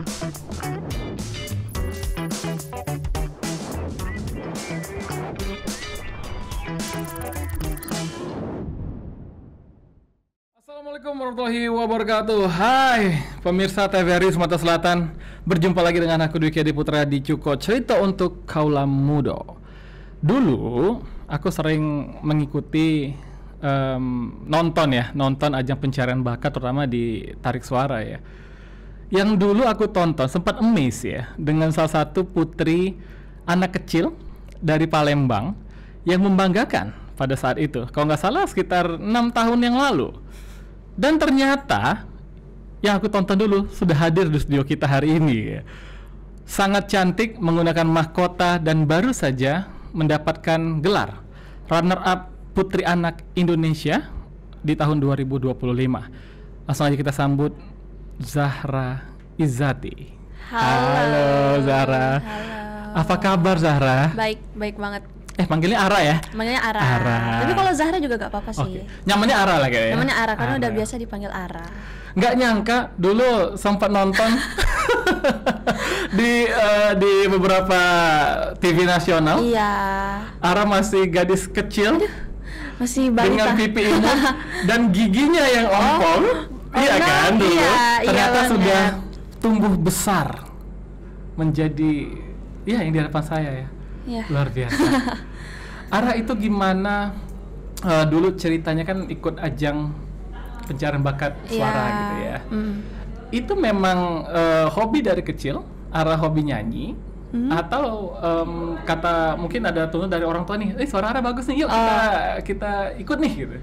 Assalamualaikum warahmatullahi wabarakatuh. Hai pemirsa TVRI Sumatera Selatan. Berjumpa lagi dengan aku Dwiki Adi Putra di Cuko Cerita untuk Kaula Mudo. Dulu aku sering mengikuti nonton ajang pencarian bakat, terutama di Tarik Suara ya. Yang dulu aku tonton sempat amazed ya dengan salah satu putri anak kecil dari Palembang yang membanggakan pada saat itu. Kalau nggak salah sekitar 6 tahun yang lalu. Dan ternyata yang aku tonton dulu sudah hadir di studio kita hari ini ya. Sangat cantik, menggunakan mahkota, dan baru saja mendapatkan gelar runner up Putri Anak Indonesia di tahun 2025. Langsung aja kita sambut Zahra Izzati. Halo Zahra. Halo. Apa kabar Zahra? Baik banget. Panggilnya Ara ya? Manggilnya Ara. Ara. Tapi kalau Zahra juga gak apa-apa sih. Okay. Nyamannya Ara lah kayaknya. Namanya Ara karena udah biasa dipanggil Ara. Nggak nyangka dulu sempat nonton di beberapa TV nasional. Iya. Ara masih gadis kecil. Aduh, masih balita. Dengan pipi imut dan giginya yang ompong. Iya kan dulu. Ternyata sudah tumbuh besar menjadi yang di hadapan saya ya. Ya. Luar biasa. Ara itu gimana dulu ceritanya kan ikut ajang pencarian bakat suara gitu ya. Itu memang hobi dari kecil, Ara hobi nyanyi atau kata mungkin ada tuntutan dari orang tua nih, suara Ara bagus nih, yuk kita ikut nih gitu.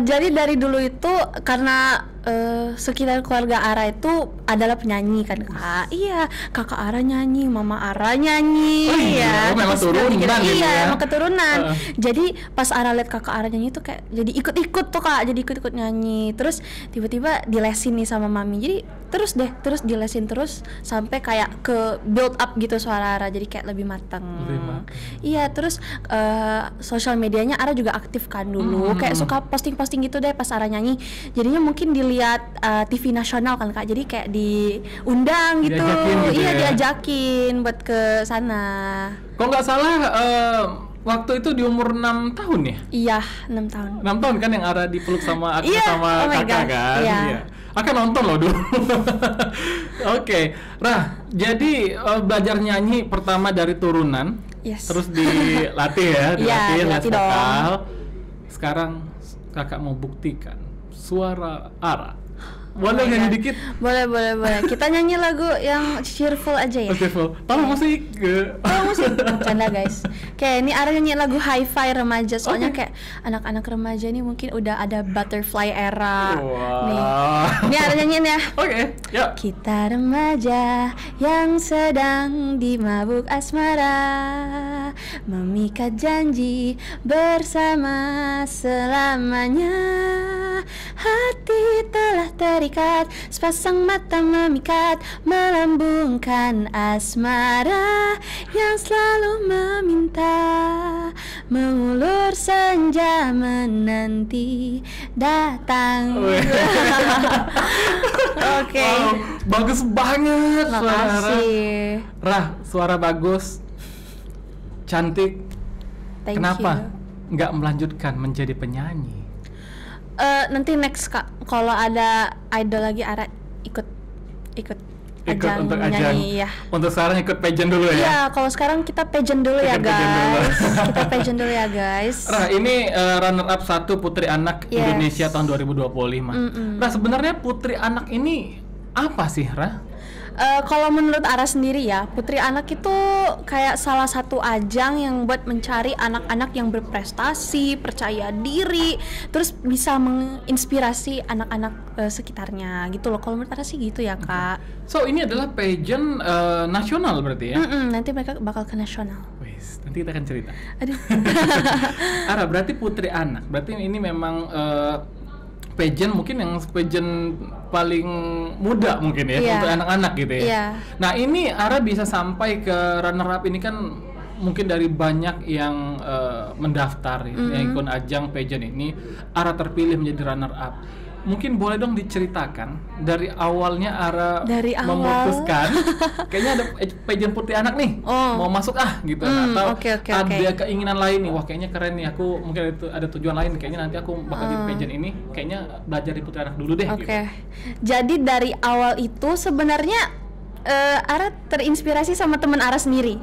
Jadi dari dulu itu karena sekitar keluarga Ara itu adalah penyanyi kan Kak. Iya, kakak Ara nyanyi, mama Ara nyanyi. Oh iya, memang turunan gitu ya. Iya, emang keturunan. Jadi pas Ara lihat kakak Ara nyanyi tuh kayak jadi ikut-ikut tuh Kak, jadi ikut-ikut nyanyi. Terus tiba-tiba dilesin nih sama mami. Jadi terus dilesin terus sampai kayak ke build up gitu suara Ara, jadi kayak lebih matang. Iya, terus sosial medianya Ara juga aktif kan dulu. Kayak suka posting-posting gitu deh pas Ara nyanyi. Jadinya mungkin dilihat TV nasional kan Kak, jadi kayak diundang gitu. Diajakin buat ke sana. Kalau nggak salah waktu itu di umur 6 tahun ya? Iya, 6 tahun. 6 tahun kan yang Ara dipeluk sama aku sama oh kakak kan? Iya. Akan nonton loh dulu. Oke. Nah, jadi belajar nyanyi pertama dari turunan. Yes. Terus dilatih ya, dilatih vokal. Sekarang kakak mau buktikan suara Ara. Boleh nyanyi dikit? Boleh. Kita nyanyi lagu yang cheerful aja ya. Cheerful. Tolong musik. Canda guys. Kayak ini Ara nyanyi lagu hi-fi remaja. Soalnya kayak anak-anak remaja ini mungkin udah ada butterfly era. Nih. Ini Ara nyanyiin ya. Oke. Yuk. Kita remaja yang sedang dimabuk asmara, memikat janji bersama selamanya. Hati telah terikat, sepasang mata memikat, melambungkan asmara yang selalu meminta, mengulur senja menanti datang. Oke. Wow, bagus banget. Makasih. Suara bagus, cantik. Thank Kenapa you. nggak melanjutkan menjadi penyanyi? Nanti next Kak, kalau ada idol lagi Ara ikut ajang untuk nyanyi ya. Untuk sekarang ikut pageant dulu ya? Iya, kalau sekarang kita pageant dulu ya guys. Kita pageant dulu ya guys. Ini runner up 1 Putri Anak Indonesia tahun 2025. Sebenarnya Putri Anak ini apa sih, Kalau menurut Ara sendiri ya, Putri Anak itu kayak salah satu ajang yang buat mencari anak-anak yang berprestasi, percaya diri, terus bisa menginspirasi anak-anak sekitarnya gitu loh. Kalau menurut Ara sih gitu ya Kak. So ini adalah pageant nasional berarti ya? Nanti mereka bakal ke nasional. Wes, nanti kita akan cerita. Aduh. Ara, berarti Putri Anak, berarti ini memang pageant mungkin yang pageant paling muda mungkin ya untuk anak-anak gitu ya. Nah ini Ara bisa sampai ke runner up ini kan mungkin dari banyak yang mendaftar yang ikut ajang pageant ini, Ara terpilih menjadi runner up. mungkin boleh dong diceritakan dari awalnya Ara Dari awal. memutuskan kayaknya ada pageant putri anak nih, mau masuk gitu, atau ada keinginan lain nih, wah kayaknya keren nih, aku mungkin ada tujuan lain, kayaknya nanti aku bakal jadi pageant ini, kayaknya belajar di putri anak dulu deh. Gitu. Jadi dari awal itu sebenarnya Ara terinspirasi sama teman Ara sendiri.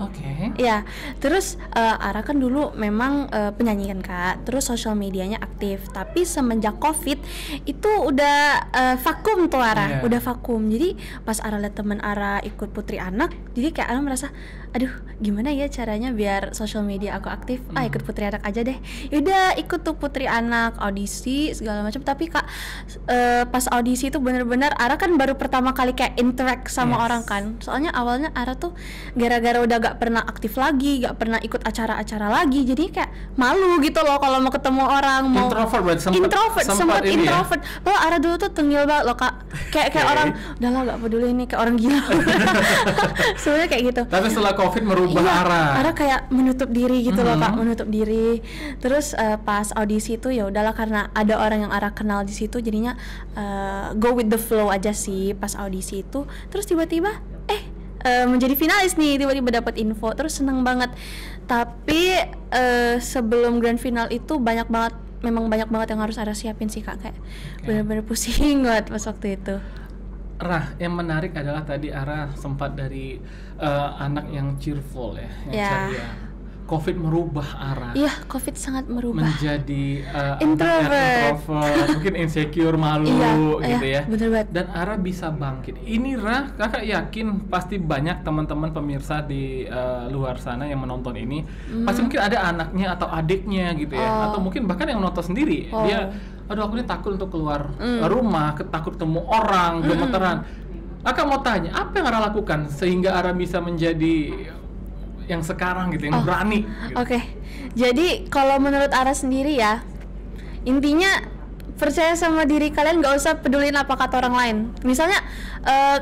Ya, terus Ara kan dulu memang penyanyi kan Kak, terus sosial medianya aktif. Tapi semenjak COVID itu udah vakum tuh Ara, udah vakum. Jadi pas Ara lihat teman Ara ikut putri anak, jadi kayak Ara merasa, aduh gimana ya caranya biar sosial media aku aktif? Ikut putri anak aja deh. Yaudah ikut tuh putri anak, audisi segala macam. Tapi Kak pas audisi itu bener-bener Ara kan baru pertama kali kayak interact sama orang kan. Soalnya awalnya Ara tuh gara-gara udah gak pernah aktif lagi, gak pernah ikut acara-acara lagi, jadi kayak malu gitu loh kalau mau ketemu orang. Mau introvert berarti sempat introvert. Loh Ara dulu tuh tengil banget loh Kak, kayak orang udahlah gak peduli ini, kayak orang gila. Sebenarnya kayak gitu. Tapi setelah COVID merubah Ara kayak menutup diri gitu loh Kak, menutup diri. Terus pas audisi itu ya udahlah, karena ada orang yang Ara kenal di situ, jadinya go with the flow aja sih pas audisi itu. Terus tiba-tiba menjadi finalis nih, tiba-tiba dapat info, terus seneng banget. Tapi sebelum grand final itu memang banyak banget yang harus Ara siapin sih Kak, kayak bener-bener pusing banget pas waktu itu. Yang menarik adalah tadi Ara sempat dari anak yang cheerful ya, yang ceria. COVID merubah Ara. Iya, COVID sangat merubah. Menjadi introvert, mungkin insecure, malu gitu ya. Bener banget. Dan Ara bisa bangkit. Ini kakak yakin pasti banyak teman-teman pemirsa di luar sana yang menonton ini, pasti mungkin ada anaknya atau adiknya gitu ya, atau mungkin bahkan yang nonton sendiri. Dia, aduh aku ini takut untuk keluar rumah, takut ketemu orang, gemeteran. Kakak mau tanya, apa yang Ara lakukan sehingga Ara bisa menjadi yang sekarang gitu, yang berani gitu. Jadi kalau menurut Ara sendiri ya, intinya percaya sama diri kalian, gak usah pedulin apa kata orang lain. Misalnya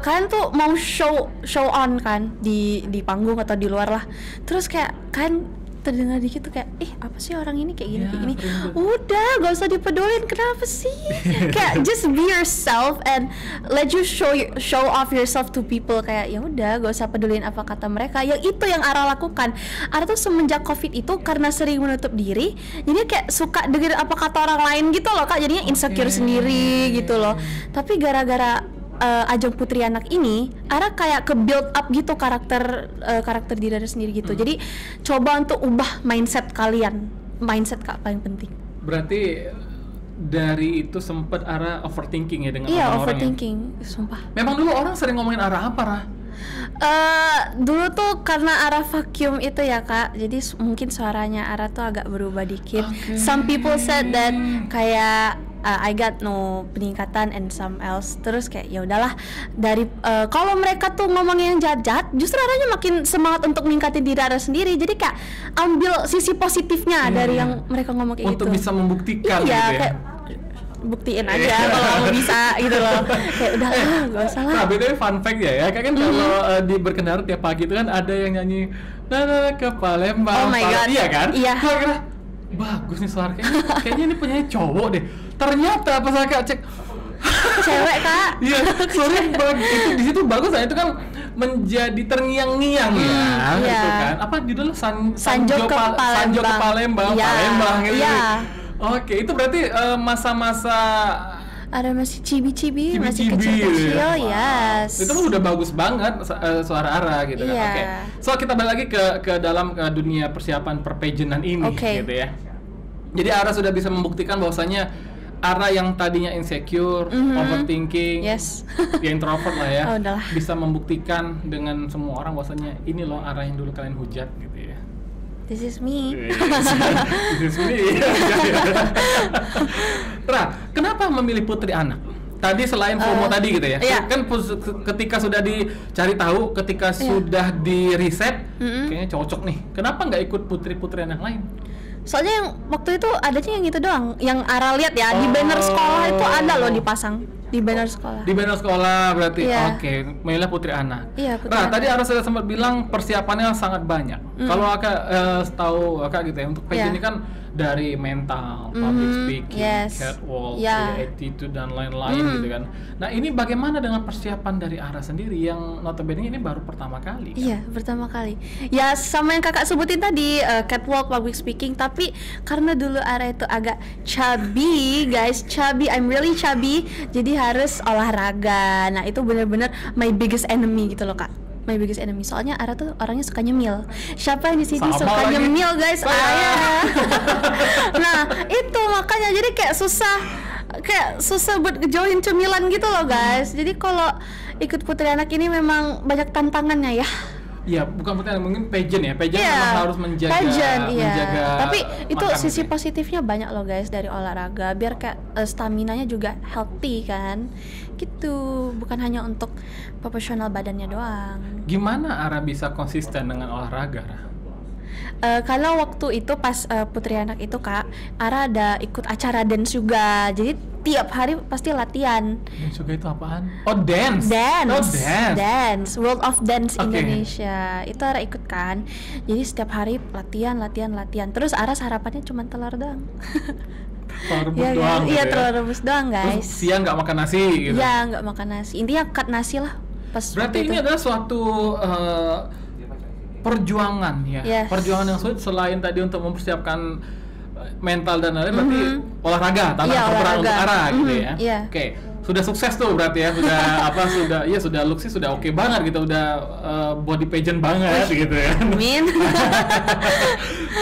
kalian tuh mau show on kan di panggung atau di luar lah, terus kayak kalian terdengar dikit tuh kayak apa sih orang ini kayak gini, udah gak usah dipedulin, kenapa sih? Kayak just be yourself and let you show off yourself to people. Kayak ya udah gak usah pedulin apa kata mereka. Yang itu yang Ara lakukan. Ara tuh semenjak COVID itu karena sering menutup diri, jadi kayak suka dengerin apa kata orang lain gitu loh Kak, jadinya insecure sendiri gitu loh. Tapi gara-gara ajang putri anak ini, Ara kayak ke build up gitu karakter diri Ara sendiri gitu. Jadi coba untuk ubah mindset kalian, mindset Kak paling penting. Berarti dari itu sempat Ara overthinking ya dengan orang-orang. Iya, overthinking, sumpah. Memang dulu orang sering ngomongin Ara apa, Ra? Dulu tuh karena Ara vacuum itu ya Kak, jadi mungkin suaranya Ara tuh agak berubah dikit. Some people said that kayak I got no peningkatan and some else. Terus kayak ya udahlah, dari kalau mereka tuh ngomongin yang jahat-jahat, justru Aranya makin semangat untuk meningkatin diri Ara sendiri. Jadi kayak ambil sisi positifnya dari yang mereka ngomong kayak untuk bisa membuktikan gitu ya. Kayak buktiin aja kalau kamu bisa gitu loh. Kayak udahlah, gak usah lah. Nah, BTW fun fact ya, kan kalau di berkendara tiap pagi itu kan ada yang nyanyi ke Palembang. Oh my god. Iya kan? Iya. Kira bagus nih suara, kayaknya ini penyanyi cowok deh. Ternyata pas saya cek cewek Kak. Iya, suaranya bagus. Itu di situ bagus, itu kan menjadi terngiang-ngiang ya, gitu kan. Apa judulnya Sanjo ke Palembang. Palembang gitu. Iya. Oke, itu berarti masa-masa ada masih cibi-cibi, masih kecil-kecil, yes. Itu udah bagus banget suara Ara gitu kan. Oke. So kita balik lagi ke dalam dunia persiapan perpageantan ini gitu ya. Jadi Ara sudah bisa membuktikan bahwasanya Ara yang tadinya insecure, overthinking, ya introvert lah ya, bisa membuktikan dengan semua orang bahwasanya ini loh Ara yang dulu kalian hujat gitu ya. This is me. This is me. Ra, kenapa memilih putri anak? Tadi selain FOMO tadi gitu ya, kan ketika sudah dicari tahu, ketika sudah di riset, kayaknya cocok nih. Kenapa nggak ikut putri-putri anak lain? Soalnya yang waktu itu adanya yang gitu doang, yang Ara lihat ya di banner sekolah itu ada loh dipasang di banner sekolah. Di banner sekolah berarti milih putri anak. Iya, putri anak. Tadi Ara sudah sempat bilang persiapannya sangat banyak. Kalau Kakak tahu Kakak gitu ya, untuk pageant ini kan dari mental, public speaking, yes. catwalk, Yeah. attitude dan lain-lain gitu kan. Nah ini bagaimana dengan persiapan dari Ara sendiri yang notabene ini baru pertama kali? Kan? Iya, pertama kali. Ya sama yang kakak sebutin tadi, catwalk, public speaking. Tapi karena dulu Ara itu agak chubby, guys, chubby, I'm really chubby. Jadi harus olahraga. Nah itu benar-benar my biggest enemy gitu loh kak. My biggest enemy. Soalnya Ara tuh orangnya suka nyemil. Siapa yang di sini Sama suka lagi. nyemil, guys? Ayah. Nah itu makanya jadi kayak susah buat ngejauhin cemilan gitu loh, guys. Jadi kalau ikut Putri Anak ini memang banyak tantangannya ya. Iya, bukan pertanyaan, mungkin pageant ya. Pageant Iya, memang harus menjaga, pageant, iya. menjaga Tapi itu makan sisi gitu ya. positifnya banyak loh guys dari olahraga. Biar kayak stamina-nya juga healthy kan. Gitu, bukan hanya untuk proporsional badannya doang. Gimana Ara bisa konsisten dengan olahraga, Ra? Kalau waktu itu pas Putri Anak itu kak, Ara ada ikut acara dance juga. Jadi tiap hari pasti latihan. Dance juga itu apaan? Oh, dance. Dance, Oh, dance. dance, World of Dance Oke. Indonesia. Itu Ara ikut kan. Jadi setiap hari latihan. Terus Ara sarapannya cuma telur doang. Telur rebus Iya, doang kan? gitu Iya, ya. telur rebus doang Terus guys. siang nggak makan nasi gitu. Iya, nggak makan nasi. Intinya cut nasi lah. Pas Berarti waktu ini itu. adalah suatu perjuangan ya. Yes. Perjuangan yang sulit selain tadi untuk mempersiapkan mental dan lain-lain, berarti olahraga, tantangan Iya, terberat untuk olahraga. Ara gitu ya. Iya. Oke, sudah sukses tuh berarti ya, sudah look sih sudah oke banget gitu, udah body pageant banget gitu ya. Amin.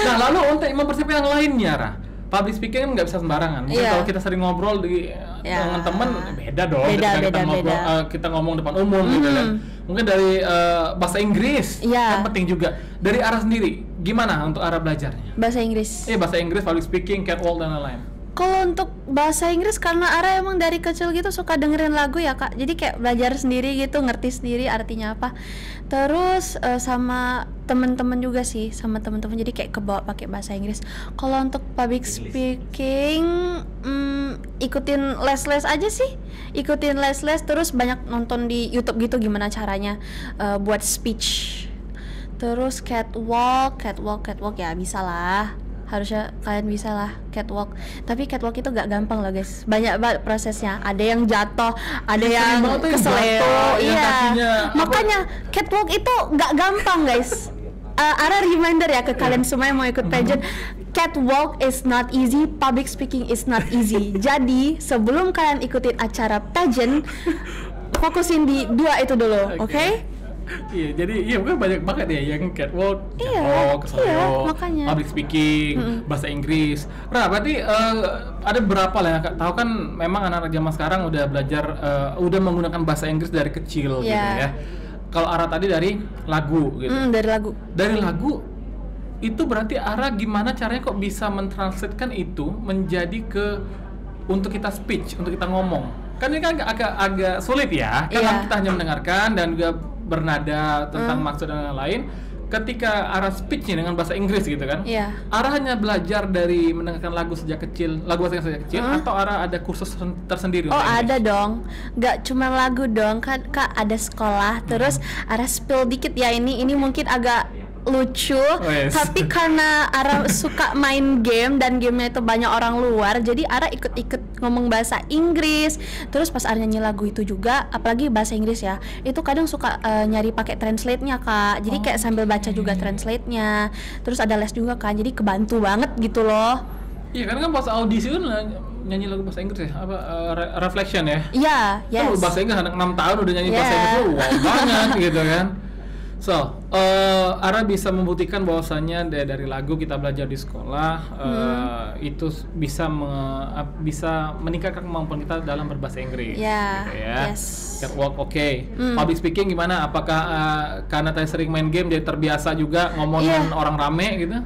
Nah, lalu untuk mempersiapkan yang lainnya, Ra. Public speaking kan nggak bisa sembarangan. Mungkin Iya. kalau kita sering ngobrol Ya. dengan teman beda dong. Beda, ketika kita beda, ngobrol, beda. kita ngomong depan umum gitu kan. Mungkin dari bahasa Inggris Iya. kan penting juga. Dari Ara sendiri, gimana untuk Ara belajarnya? Bahasa Inggris. Bahasa Inggris, public speaking, catwalk dan lain-lain. Kalau untuk bahasa Inggris karena Ara emang dari kecil gitu suka dengerin lagu ya kak. Jadi kayak belajar sendiri gitu, ngerti sendiri artinya apa. Terus sama temen-temen juga sih, sama temen-temen jadi kayak kebawa pakai bahasa Inggris. Kalau untuk public speaking, ikutin les-les aja sih. Ikutin les-les terus banyak nonton di YouTube gitu gimana caranya buat speech. Terus catwalk ya bisa lah. Harusnya kalian bisa lah catwalk. Tapi catwalk itu gak gampang loh guys. Banyak banget prosesnya. Ada yang jatuh, ada yang banget tuh yang keseleo. jatuh, yang Iya. kakinya apa? Makanya catwalk itu gak gampang guys. Ada reminder ya ke kalian semua yang mau ikut pageant. Catwalk is not easy, public speaking is not easy. Jadi sebelum kalian ikutin acara pageant, fokusin di dua itu dulu, oke? Iya, jadi bukan banyak banget ya yang catwalk, Iya, catwalk, keseleo, iya, makanya. public speaking, bahasa Inggris. Nah, berarti ada berapa lah ya, Kak? Tahu kan memang anak-anak zaman sekarang udah belajar, udah menggunakan bahasa Inggris dari kecil gitu Iya. ya. Kalau Ara tadi dari lagu gitu. Dari lagu. Dari lagu itu berarti Ara gimana caranya kok bisa mentranslatekan itu menjadi untuk kita speech, untuk kita ngomong. Kan ini kan agak sulit ya. Kan Iya. kita hanya mendengarkan dan juga bernada tentang maksud dan lain-lain. Ketika Ara speech dengan bahasa Inggris gitu kan. Iya. Ara hanya belajar dari mendengarkan lagu sejak kecil, lagu bahasa Inggris sejak kecil, atau Ara ada kursus tersendiri? Oh untuk ada Inggris? dong, nggak cuma lagu dong kan kak, ada sekolah. Terus Ara spill dikit ya, ini mungkin agak lucu, Yes. tapi karena Ara suka main game dan gamenya itu banyak orang luar, jadi Ara ikut-ikut ngomong bahasa Inggris. Terus pas Ara nyanyi lagu itu juga, apalagi bahasa Inggris ya, itu kadang suka nyari pakai translate-nya kak. Jadi kayak sambil baca juga translate-nya. Terus ada les juga kan, jadi kebantu banget gitu loh. Iya, karena kan pas audisi kan nyanyi lagu bahasa Inggris ya, apa Reflection ya. Iya, Kan yes. bahasa Inggris anak 6 tahun udah nyanyi bahasa Yeah. Inggris tuh wow banget gitu kan. So, Ara bisa membuktikan bahwasannya dari lagu kita belajar di sekolah itu bisa meningkatkan kemampuan kita dalam berbahasa Inggris. Yeah, gitu ya. yes. Catwalk oke. Public speaking gimana? Apakah karena tadi sering main game jadi terbiasa juga ngomongin Iya. orang rame gitu?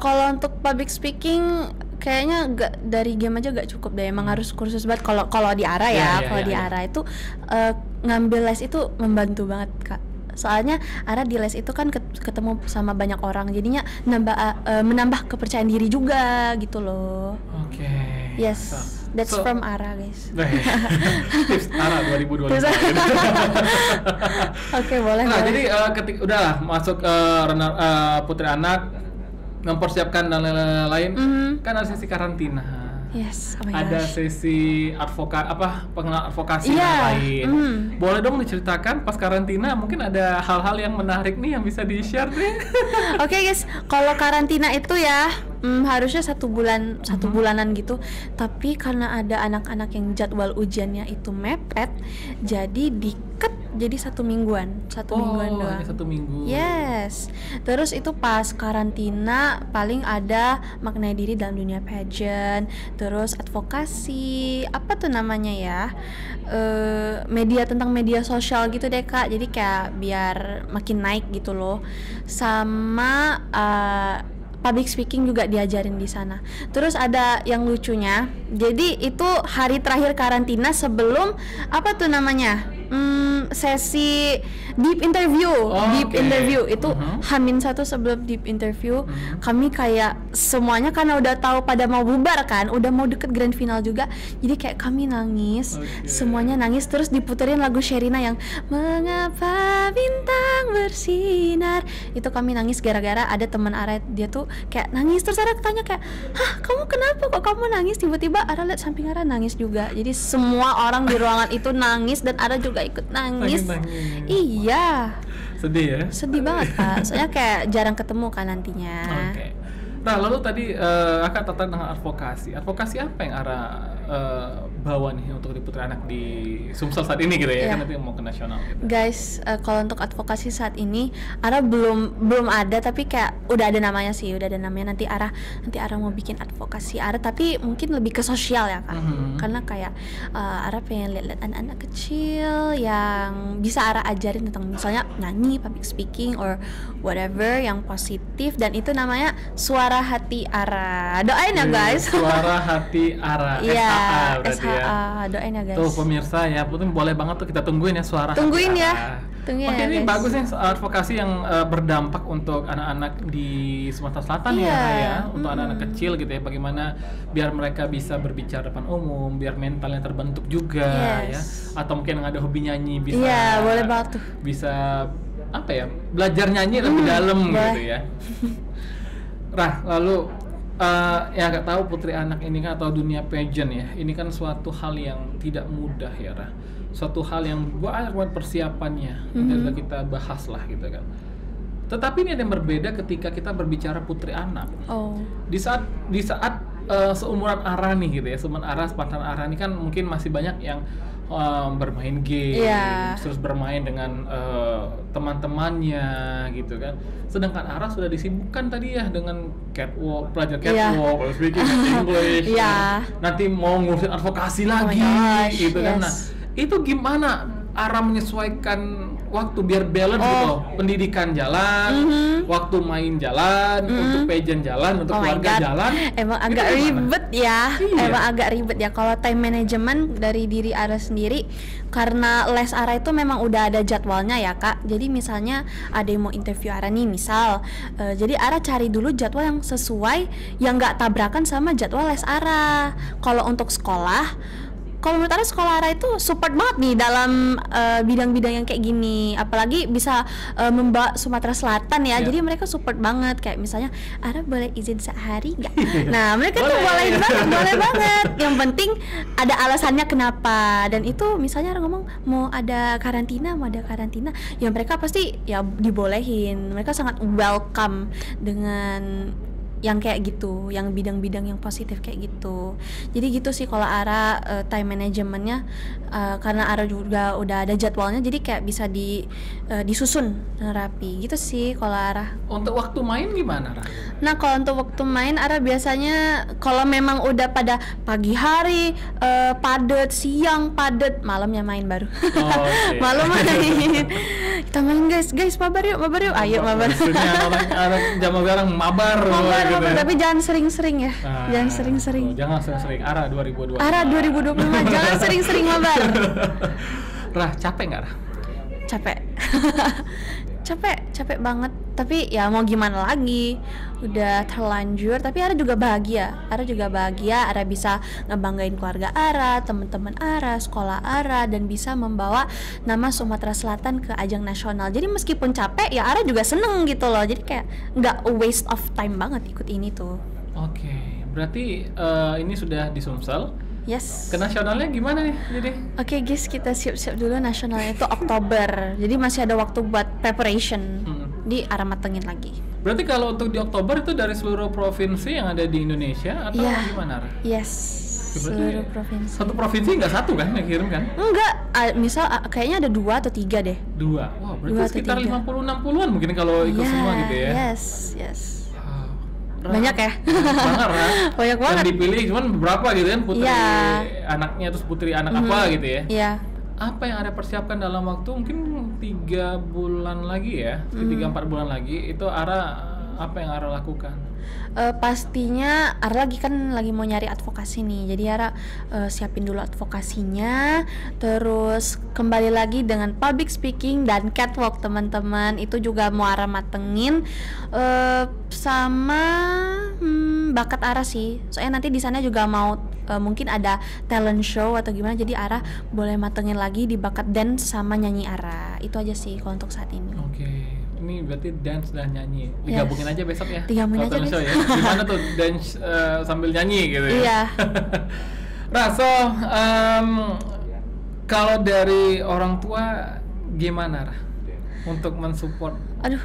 Kalau untuk public speaking kayaknya dari game aja gak cukup deh, emang harus kursus banget. Kalau di Ara ya, Iya, kalau iya, di iya. Ara itu ngambil les itu membantu banget kak. Soalnya Ara di les itu kan ketemu sama banyak orang, jadinya menambah kepercayaan diri juga gitu loh. Oke. Yes, that's So- from Ara guys. Tips Ara 2025. Tips- Oke, boleh Nah, boleh. jadi ketika udahlah masuk ke Putri Anak, mempersiapkan dan lain-lain, kan ada sesi karantina. Yes, oh my ada gosh. sesi pengenalan advokasi dan lain. Boleh dong diceritakan pas karantina, mungkin ada hal-hal yang menarik nih yang bisa di-share deh. Oke guys, kalau karantina itu ya harusnya 1 bulanan gitu. Tapi karena ada anak-anak yang jadwal ujiannya itu mepet, jadi diket jadi 1 mingguan, 1 mingguan doang. Hanya 1 minggu. Yes. Terus itu pas karantina paling ada maknai diri dalam dunia pageant, terus advokasi, apa tuh namanya ya? Media tentang media sosial gitu deh Kak. Jadi kayak biar makin naik gitu loh. Sama public speaking juga diajarin di sana. Terus ada yang lucunya. Jadi itu hari terakhir karantina sebelum apa tuh namanya? Sesi deep interview. Deep interview itu H-1 sebelum deep interview. Kami kayak semuanya karena udah tahu pada mau bubar kan, udah mau deket grand final juga. Jadi kayak kami nangis. Semuanya nangis, terus diputerin lagu Sherina yang Mengapa Bintang Bersinar. Itu kami nangis gara-gara ada teman Ara, dia tuh kayak nangis. Terus Ara tanya kayak, "Hah, kamu kenapa kok kamu nangis?" Tiba-tiba Ara lihat samping Ara nangis juga. Jadi semua orang di ruangan itu nangis dan Ara juga ikut nangis. Iya. Sedih ya? Sedih banget Kak. Soalnya kayak jarang ketemu kan nantinya. Oke. Nah, lalu tadi Akak tertarik dengan advokasi. Advokasi apa yang Ara bawa nih untuk di Putri Anak di Sumsel saat ini gitu ya? Kan nanti mau ke nasional gitu. Guys, kalau untuk advokasi saat ini Ara belum ada, tapi kayak udah ada namanya sih, udah ada namanya. Nanti Ara mau bikin advokasi Ara, tapi mungkin lebih ke sosial ya Kak. Karena kayak Ara pengen lihat anak-anak kecil yang bisa Ara ajarin tentang misalnya nyanyi, public speaking or whatever yang positif, dan itu namanya Suara Hati Ara. Doain ya guys. Suara Hati Ara. Iya, SHA berarti ya. Doain ya guys. Tuh pemirsa ya, boleh banget tuh kita tungguin ya Suara Tungguin Hati ya. Ara. Tungguin Oke, ya ini guys. bagus nih advokasi yang berdampak untuk anak-anak di Sumatera Selatan ya, untuk anak-anak kecil gitu ya, bagaimana biar mereka bisa berbicara depan umum, biar mentalnya terbentuk juga ya, atau mungkin yang ada hobi nyanyi bisa. Iya, boleh banget tuh. Bisa apa ya, belajar nyanyi lebih dalam gitu ya. Nah, lalu ya nggak tahu Putri Anak ini kan atau dunia pageant ya, ini kan suatu hal yang tidak mudah ya Rah. Suatu hal yang banyak banget persiapannya, nanti kita bahas lah gitu kan. Tetapi ini ada yang berbeda ketika kita berbicara Putri Anak. Di saat seumuran Ara nih gitu ya, seumuran Ara, sepantaran Ara ini kan mungkin masih banyak yang bermain game, terus bermain dengan teman-temannya gitu kan. Sedangkan Ara sudah disibukkan tadi ya dengan catwalk, belajar catwalk, speaking English, nanti mau ngurusin advokasi lagi, gitu kan. Nah, itu gimana Ara menyesuaikan waktu biar balance gitu, pendidikan jalan, waktu main jalan, untuk pageant jalan, untuk keluarga jalan. Emang agak ribet ya, emang agak ribet ya. Kalau time management dari diri Ara sendiri, karena les Ara itu memang udah ada jadwalnya ya Kak. Jadi misalnya ada yang mau interview Ara nih misal, jadi Ara cari dulu jadwal yang sesuai, yang nggak tabrakan sama jadwal les Ara. Kalau untuk sekolah, kalau menurut Ara sekolah Ara itu support banget nih dalam bidang-bidang yang kayak gini, apalagi bisa membawa Sumatera Selatan ya. Jadi mereka support banget, kayak misalnya Ara boleh izin sehari nggak? Nah mereka tuh boleh banget. Yang penting ada alasannya kenapa, dan itu misalnya Ara ngomong mau ada karantina, ya mereka pasti ya dibolehin. Mereka sangat welcome dengan yang kayak gitu, yang bidang-bidang yang positif kayak gitu. Jadi gitu sih kalau Ara time managementnya, karena Ara juga udah ada jadwalnya, jadi kayak bisa disusun rapi gitu sih kalau Ara. Untuk waktu main gimana Ra? Nah kalau untuk waktu main Ara biasanya kalau memang udah pada pagi hari padet, siang padet, malamnya main baru. Malam main. Kita main guys, mabar yuk, ayo mabar. Orang zaman sekarang mabar gitu ya. Tapi jangan sering-sering ya. Jangan sering-sering. Jangan sering-sering. Ara 2025. Jangan sering-sering mabar. Rah, capek nggak Rah? Capek. capek banget, tapi ya mau gimana lagi, udah terlanjur. Tapi Ara juga bahagia, Ara bisa ngebanggain keluarga Ara, teman-teman Ara, sekolah Ara, dan bisa membawa nama Sumatera Selatan ke ajang nasional. Jadi meskipun capek ya Ara juga seneng gitu loh, jadi kayak nggak a waste of time banget ikut ini tuh. Oke, berarti ini sudah di Sumsel. Yes. Ke nasionalnya gimana nih jadi? Oke guys, kita siap-siap dulu, nasionalnya itu Oktober. Jadi masih ada waktu buat preparation. Di Ara matengin lagi. Berarti kalau untuk di Oktober itu dari seluruh provinsi yang ada di Indonesia atau gimana, Ara? Yes. Seluruh provinsi. Satu provinsi nggak satu kan yang kirim kan? Enggak, misal kayaknya ada 2 atau 3 deh. 2. Wah, berarti sekitar 50-60-an mungkin kalau ikut semua gitu ya. Yes. Banyak ya? Banyak banget. Yang dipilih cuman beberapa gitu kan, putri anaknya, terus putri anak apa gitu ya. Iya. Apa yang Ara persiapkan dalam waktu mungkin 3 bulan lagi ya, 3-4 bulan lagi, itu apa yang Ara lakukan? Pastinya Ara lagi mau nyari advokasi nih, jadi Ara siapin dulu advokasinya, terus kembali lagi dengan public speaking dan catwalk teman-teman, itu juga mau Ara matengin, sama bakat Ara sih, soalnya nanti di sana juga mau mungkin ada talent show atau gimana, jadi Ara boleh matengin lagi di bakat dance sama nyanyi Ara. Itu aja sih kalau untuk saat ini. Oke. Ini berarti dance dan nyanyi digabungin aja besok ya. Digabungin aja show ya. Gimana tuh dance sambil nyanyi gitu ya. Iya. Raso, kalau dari orang tua gimana Ra untuk mensupport Ara?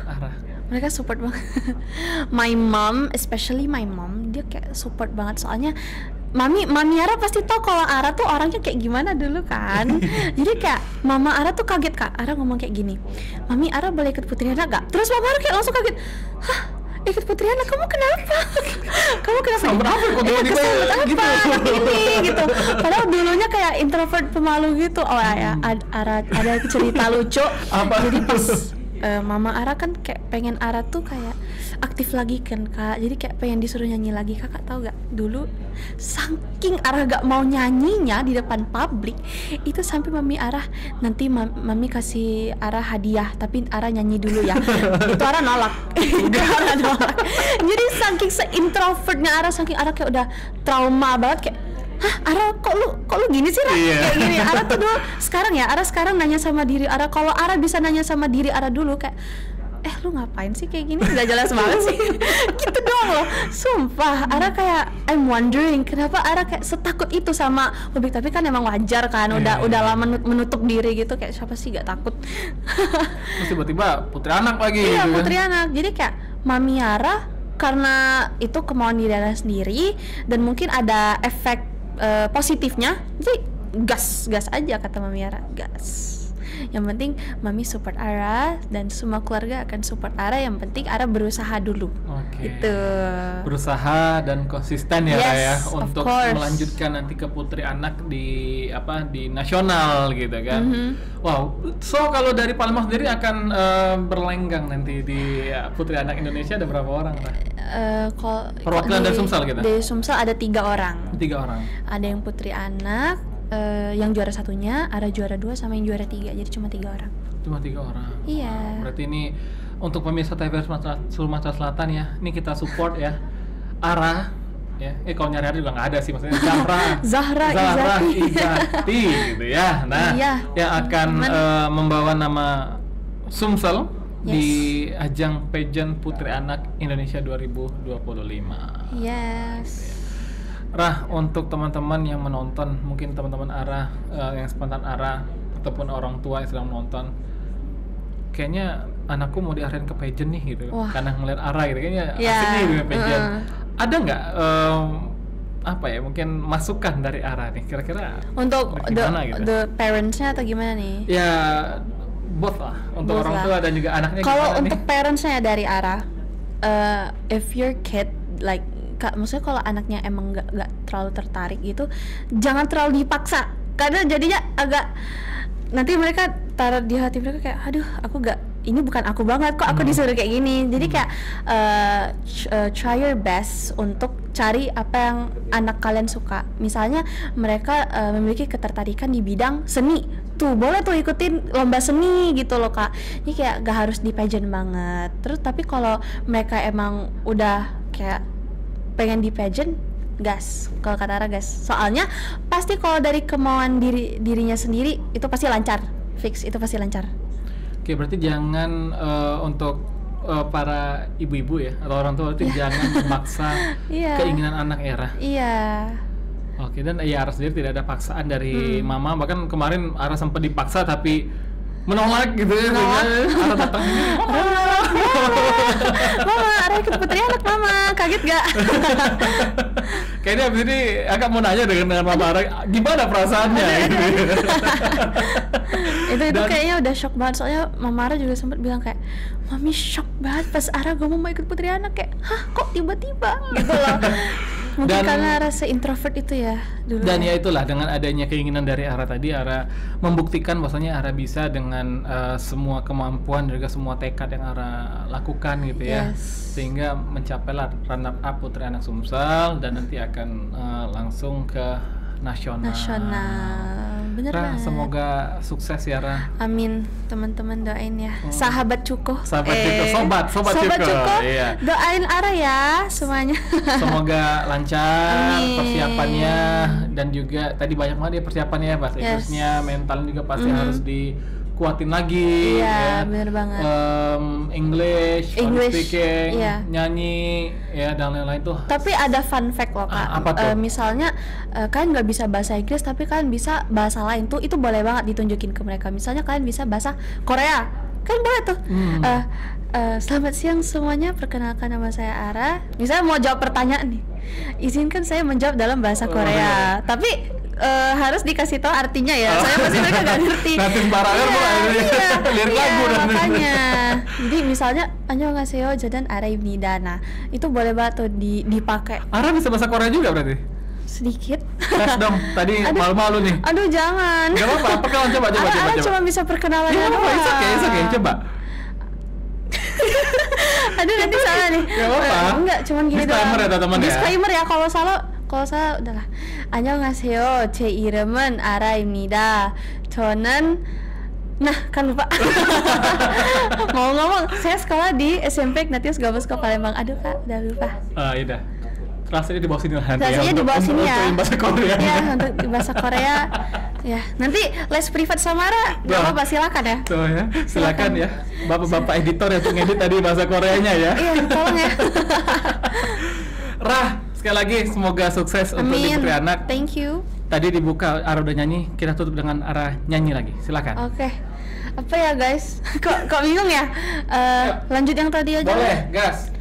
Mereka support banget. My mom, especially my mom, dia kayak support banget, soalnya Mami Ara pasti tahu kalau Ara tuh orangnya kayak gimana dulu kan. Jadi kayak Mama Ara tuh kaget, Kak. Ara ngomong kayak gini, "Mami, Ara boleh ikut Putri Anak gak?" Terus Mama Ara kayak langsung kaget, "Hah? Ikut Putri Anak? Kamu kenapa? Kamu kenapa? Berapa kok kesel apa? Ini gitu." Padahal dulunya kayak introvert, pemalu gitu. Oh ya, ada cerita lucu. Apa? Jadi pas Mama Ara kan kayak pengen Ara tuh kayak aktif lagi kan, Kak. Jadi kayak pengen disuruh nyanyi lagi. Kakak tahu gak? Dulu saking Ara gak mau nyanyinya di depan publik, itu sampai Mami Ara, nanti Mami kasih Ara hadiah, tapi Ara nyanyi dulu ya. Itu Ara nolak. Jadi saking se-introvertnya Ara, saking Ara kayak udah trauma banget, kayak, "Hah, Ara kok lu gini sih, Ra?" Kayak gini. Ara tuh dulu, Ara sekarang nanya sama diri Ara, kalau Ara bisa nanya sama diri Ara dulu kayak, "Lu ngapain sih kayak gini? Gak jelas banget sih." Gitu doang loh. Sumpah, Ara kayak I'm wondering kenapa Ara kayak setakut itu sama publik, tapi kan emang wajar kan, udah lama menutup diri gitu, kayak siapa sih gak takut. Terus tiba-tiba Putri Anak lagi. Iya, gitu Putri Anak. Jadi kayak Mami Ara, karena itu kemauan diri Ara sendiri dan mungkin ada efek positifnya, jadi gas aja kata Mami Ara, gas. Yang penting Mami support Ara dan semua keluarga akan support Ara, yang penting Ara berusaha dulu. Gitu. Berusaha dan konsisten ya, Ra, ya, untuk course. melanjutkan nanti ke Putri Anak di nasional gitu kan. Wow. So kalau dari Palembang sendiri akan berlenggang nanti di Putri Anak Indonesia ada berapa orang, Ra? Perwakilan dari Sumsel gitu. Di Sumsel ada 3 orang. 3 orang. Ada yang Putri Anak, yang juara 1-nya, Ara juara 2, sama yang juara 3. Jadi cuma 3 orang. Cuma 3 orang. Iya. Berarti ini untuk pemirsa TVRI Sumatera Selatan ya, ini kita support ya Ara ya. Kalau nyari Ara juga nggak ada sih, maksudnya Zahra Izati gitu ya. Nah, yang akan membawa nama Sumsel di ajang pageant Putri Anak Indonesia 2025. Yes. Ra, untuk teman-teman yang menonton, mungkin teman-teman Ara yang sepantan Ara ataupun orang tua yang sedang menonton, kayaknya anakku mau diarahin ke pageant nih gitu. Wah. Karena ngeliat Ara gitu, kayaknya asik nih dengan pageant. Ada nggak apa ya, mungkin masukan dari Ara nih kira-kira untuk gitu? the parents-nya atau gimana nih? Ya both lah, untuk orang tua dan juga anaknya. Kalau untuk parentsnya dari Ara, if your kid like, maksudnya kalau anaknya emang nggak terlalu tertarik gitu, jangan terlalu dipaksa, karena jadinya agak, nanti mereka taruh di hati mereka kayak, "Aduh, ini bukan aku banget kok, aku disuruh kayak gini." Jadi kayak try your best untuk cari apa yang anak kalian suka. Misalnya mereka memiliki ketertarikan di bidang seni, tuh boleh tuh ikutin lomba seni gitu loh Kak. Ini kayak gak harus di pageant banget. Terus tapi kalau mereka emang udah kayak pengen di pageant, gas, kalau kata Ara gas. Soalnya pasti kalau dari kemauan dirinya sendiri itu pasti lancar, fix itu pasti lancar. Oke, berarti jangan untuk para ibu-ibu ya atau orang tua itu jangan memaksa keinginan anak Era. Iya. Oke, dan ya Ara sendiri tidak ada paksaan dari mama, bahkan kemarin Ara sempat dipaksa tapi menolak gitu ya. Ara datang Mama, Ara ikut Putri Anak Mama, kaget gak? Kayaknya abis ini agak mau nanya dengan Mama Ara, gimana perasaannya? Itu kayaknya udah shock banget, soalnya Mama Ara juga sempat bilang kayak, Mami shock banget pas Ara ngomong mau ikut Putri Anak, kayak, hah kok tiba-tiba gitu loh. Mungkin karena rasa introvert itu ya dulu. Dan ya itulah, dengan adanya keinginan dari Ara tadi, Ara membuktikan bahwasanya Ara bisa dengan semua kemampuan dan juga semua tekad yang Ara lakukan gitu ya. Sehingga mencapailah runner up Putri Anak Sumsel dan nanti akan langsung ke nasional. Bener banget. Semoga sukses ya Ra. Amin, teman-teman doain ya. Sahabat Cuko. Sobat Cuko. Iya. Doain Ara ya semuanya. Semoga lancar persiapannya, dan juga tadi banyak banget ya persiapannya, bahasa Inggrisnya, mentalnya juga pasti harus dikuatin lagi. Iya, bener banget. English speaking, nyanyi, ya dan lain-lain tuh. Tapi ada fun fact loh Kak. Apa tuh? Misalnya kalian nggak bisa bahasa Inggris tapi kalian bisa bahasa lain tuh, itu boleh banget ditunjukin ke mereka. Misalnya kalian bisa bahasa Korea, kan boleh tuh. Selamat siang semuanya, perkenalkan nama saya Ara. Misalnya mau jawab pertanyaan nih, izinkan saya menjawab dalam bahasa Korea. Tapi harus dikasih tahu artinya ya, soalnya pasti mereka nggak ngerti. Nanti sembarangan lirik lagu makanya. Jadi misalnya 안녕하세요, 저는 아라입니다. Nah, itu boleh banget tuh dipakai. Ara bisa bahasa Korea juga berarti? Sedikit. Tes dong, tadi malu-malu nih. Aduh jangan. Gak apa-apa, perkenalan coba. Ara cuma bisa perkenalan doang. It's okay, coba. Aduh nanti salah nih. Gak apa-apa. Enggak, cuman gini doang. Disclaimer ya teman-teman ya. Disclaimer ya, kalau salah udahlah. 안녕하세요, 제 이름은 아라입니다. 저는 kan lupa. Mau ngomong, saya sekolah di SMP Ignatius Gabusko Palembang. Aduh Kak, udah lupa. Iya. Rasanya di bawah sini lah nanti. Rasanya di bawah sini ya. Untuk bahasa Korea. Ya, untuk bahasa Korea. Ya, nanti les privat sama Ara. Gak apa-apa, silakan ya. Tuh ya, silakan ya. Bapak-bapak editor yang untuk ngedit tadi bahasa Koreanya ya. Iya, tolong ya. Rah, sekali lagi semoga sukses untuk di Putri Anak. Thank you. Tadi dibuka Ara udah nyanyi, kita tutup dengan Ara nyanyi lagi. Silakan. Oke. Apa ya guys? Kok bingung ya? Lanjut yang tadi aja. Boleh, gas.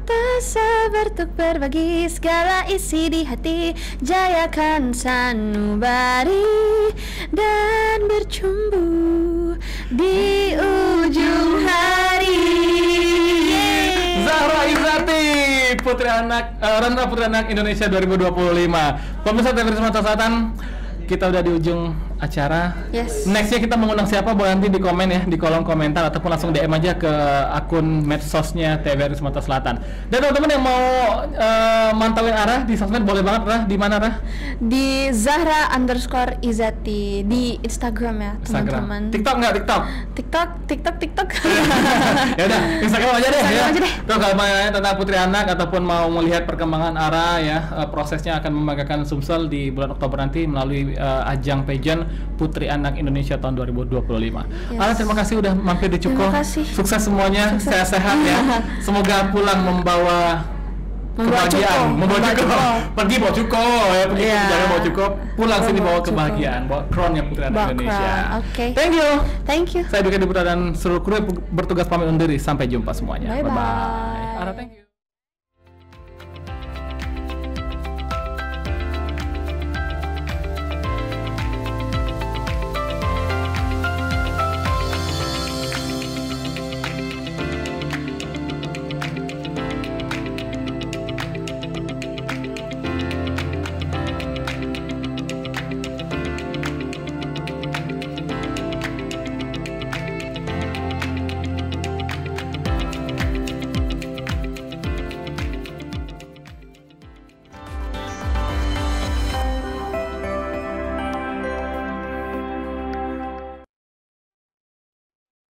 Tak sabar untuk berbagi segala isi di hati, jayakan sanubari dan bercumbu di ujung hari. Zahra Izati, Putri Anak, runner Putri Anak Indonesia 2025. Pemirsa TVRI Sumatera Selatan, kita udah di ujung acara. Nextnya kita mengundang siapa, boleh nanti di komen ya, di kolom komentar, ataupun langsung DM aja ke akun medsosnya TVRI Sumatera Selatan. Dan teman-teman yang mau mantauin Ara di sosmed boleh banget, Ra. Di mana, Ra? Di Zahra_Izati di Instagram ya, teman-teman. TikTok nggak? TikTok. Ya udah, Instagram aja deh. Instagram aja deh. Tuh kalau mau tentang Putri Anak ataupun mau melihat perkembangan Ara ya, prosesnya akan membanggakan Sumsel di bulan Oktober nanti melalui ajang pageant Putri Anak Indonesia tahun 2025. Ara, terima kasih udah mampir di Cuko. Sukses semuanya, sehat-sehat ya. Semoga pulang membawa kebahagiaan, membawa cukup, pergi bawa cukup ya, pergi jangan bawa cukup, pulang sini bawa kebahagiaan, bawa crown yang Putri Anak Indonesia. Thank you. Saya Duka Diputra dan seluruh kru bertugas pamit undur diri. Sampai jumpa semuanya. Bye bye. Ara, thank you.